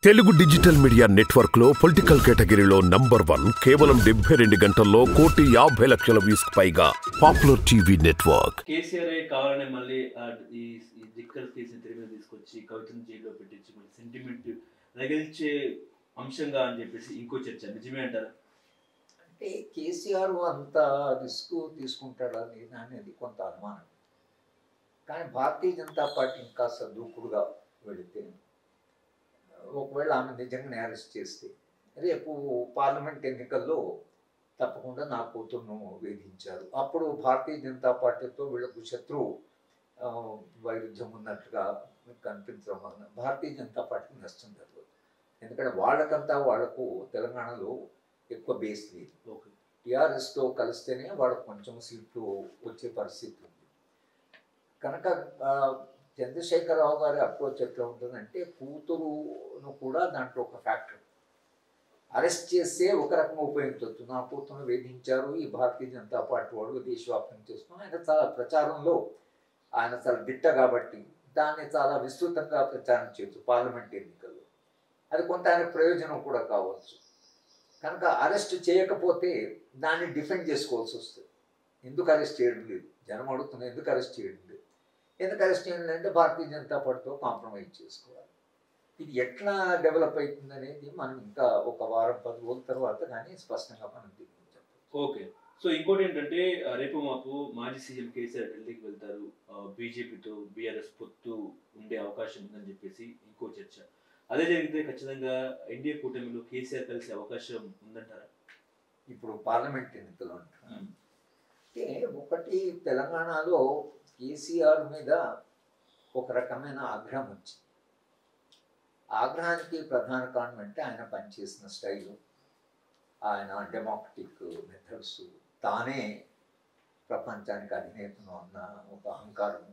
Telugu digital media network లో political కేటగిరీలో number 1 కేవలం 72 గంటల్లో 1,50,00,000 వ్యూస్ పైగా పాపులర్ టీవీ నెట్వర్క్. కేసీఆర్ కావాలనే మళ్ళీ ఈ దిక్కర్ కేసుని తెర మీద తీసుకొచ్చి కవితను జైల్లో పెట్టించి మళ్ళీ సెంటిమెంట్ రగిల్చే అంశంగా అని చెప్పేసి ఇంకో చర్చ నిజమే అంటారా? అంటే కేసీఆర్ అంత రిస్క్ తీసుకుంటాడా లేదా అనేది కొంత అనుమానం. కానీ భారతీయ జనతా పార్టీ ఇంకా దూకుడుగా వెళితే ఒకవేళ ఆమె నిజంగానే అరెస్ట్ చేస్తే రేపు పార్లమెంట్ ఎన్నికల్లో తప్పకుండా నా కూతురును వేధించారు. అప్పుడు భారతీయ జనతా పార్టీతో వీళ్ళకు శత్రువు వైరుధ్యం ఉన్నట్లుగా కనిపించడం వలన భారతీయ జనతా పార్టీకి నష్టం జరగదు. ఎందుకంటే వాళ్లకు తెలంగాణలో ఎక్కువ బేస్ లేదు. టీఆర్ఎస్తో కలిస్తేనే వాళ్ళకు కొంచెం సీట్లు వచ్చే పరిస్థితి ఉంది. కనుక చంద్రశేఖరరావు గారి అప్రోచ్ ఎట్లా ఉంటుందంటే కూతురును కూడా దాంట్లో ఒక ఫ్యాక్టర్. అరెస్ట్ చేస్తే ఒక రకంగా ఉపయోగించవచ్చు. నా కూతురును వేధించారు ఈ భారతీయ జనతా పార్టీ వాడు దేశవ్యాప్తం చేస్తున్నాం. ఆయన చాలా ప్రచారంలో ఆయన చాలా దిట్ట కాబట్టి దాన్ని చాలా విస్తృతంగా ప్రచారం చేయొచ్చు పార్లమెంట్ ఎన్నికల్లో. అది కొంత ఆయన ప్రయోజనం కూడా కావచ్చు. కనుక అరెస్ట్ చేయకపోతే దాన్ని డిఫెండ్ చేసుకోవాల్సి వస్తుంది. ఎందుకు అరెస్ట్ చేయడం లేదు, జనం అడుగుతున్నారు ఎందుకు అరెస్ట్ చేయడం లేదు. ఎందుకు అరెస్ట్ చేయడం లేదంటే భారతీయ జనతా పార్టీతో కాంప్రమైజ్ చేసుకోవాలి. ఇది ఎట్లా డెవలప్ అవుతుంది అనేది మనం ఇంకా ఒక వారం 10 రోజుల తర్వాత కానీ స్పష్టంగా మనం చెప్పచ్చు. ఓకే. సో ఇంకోటి ఏంటంటే రేపు మాకు మాజీ సీఎం కేసీఆర్ ఢిల్లీకి వెళ్తారు, బీజేపీతో బీఆర్ఎస్ పొత్తు ఉండే అవకాశం ఉందని చెప్పేసి ఇంకో చర్చ. అదే జరిగితే ఖచ్చితంగా ఎన్డీఏ కూటమిలో కేసీఆర్ కలిసే అవకాశం ఉందంటారా? ఇప్పుడు పార్లమెంట్ ఎన్నికలు అంటే ఒకటి తెలంగాణలో కేసీఆర్ మీద ఒక రకమైన ఆగ్రహం వచ్చింది. ఆగ్రహానికి ప్రధాన కారణం అంటే ఆయన పనిచేసిన స్టైలు, ఆయన డెమోక్రటిక్ మెథడ్స్, తానే ప్రపంచానికి అధినేతను అన్న ఒక అహంకారం,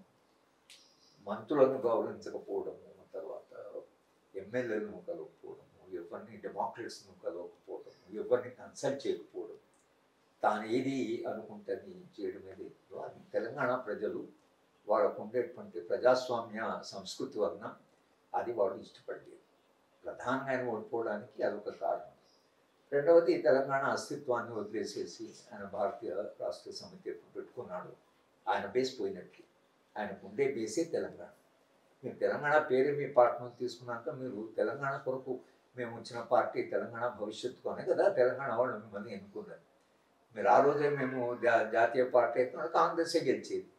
మంత్రులను గౌరవించకపోవడము, తర్వాత ఎమ్మెల్యేలను కలవకపోవడము, ఎవరిని డెమోక్రట్స్ను కలవకపోవడము, ఎవరిని కన్సల్ట్ చేయకపోవడం, తాను ఏది అనుకుంటుంది చేయడం ఏదో అది తెలంగాణ ప్రజలు వాళ్ళకు ఉండేటువంటి ప్రజాస్వామ్య సంస్కృతి వలన అది వాళ్ళు ఇష్టపడలేదు. ప్రధానంగా ఆయన ఓడిపోవడానికి అదొక కారణం. రెండవది తెలంగాణ అస్తిత్వాన్ని వదిలేసేసి ఆయన భారతీయ రాష్ట్ర సమితి పెట్టుకున్నాడు. ఆయన బేస్ పోయినట్లు. ఆయనకు ఉండే బేసే తెలంగాణ. మీరు తెలంగాణ పేరే మీ పార్టీ నుంచి తీసుకున్నాక మీరు తెలంగాణ కొరకు మేము వచ్చిన పార్టీ తెలంగాణ భవిష్యత్తులోనే కదా తెలంగాణ వాళ్ళు మిమ్మల్ని ఎన్నుకున్నారు. మీరు ఆ రోజే మేము జాతీయ పార్టీ అయితే కాంగ్రెసే గెలిచేది.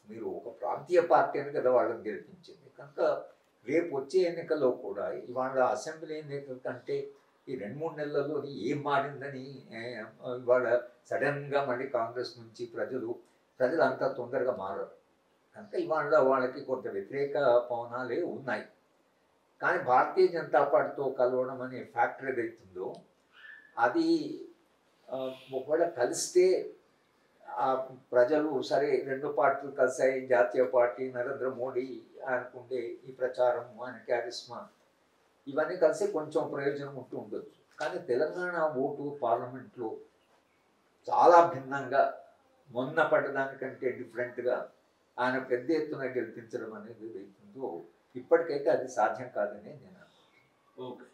మీరు ఒక ప్రాంతీయ పార్టీ అని కదా వాళ్ళని గెలిపించింది. కనుక రేపు వచ్చే ఎన్నికల్లో కూడా ఇవాళ అసెంబ్లీ ఎన్నికల కంటే ఈ 2-3 నెలల్లో ఏం మారిందని ఇవాళ సడన్గా మళ్ళీ కాంగ్రెస్ నుంచి ప్రజలు అంత తొందరగా మారరు. కనుక ఇవాళ వాళ్ళకి కొంత వ్యతిరేక పవనాలే ఉన్నాయి. కానీ భారతీయ జనతా పార్టీతో కలవడం అనే ఫ్యాక్టర్ ఏదైతుందో అది ఒకవేళ కలిస్తే ప్రజలు సరే 2 పార్టీలు కలిసాయి, జాతీయ పార్టీ నరేంద్ర మోడీ ఆయనకుండే ఈ ప్రచారం, ఆయన క్యారిస్మా ఇవన్నీ కలిసి కొంచెం ప్రయోజనం ఉంటూ ఉండొచ్చు. కానీ తెలంగాణ ఓటు పార్లమెంట్లో చాలా భిన్నంగా మొన్న పడ్డదానికంటే డిఫరెంట్గా ఆయన పెద్ద ఎత్తున గెలిపించడం అనేది ఏదైతుందో ఇప్పటికైతే అది సాధ్యం కాదని నేను అనుకుంటున్నాను. ఓకే.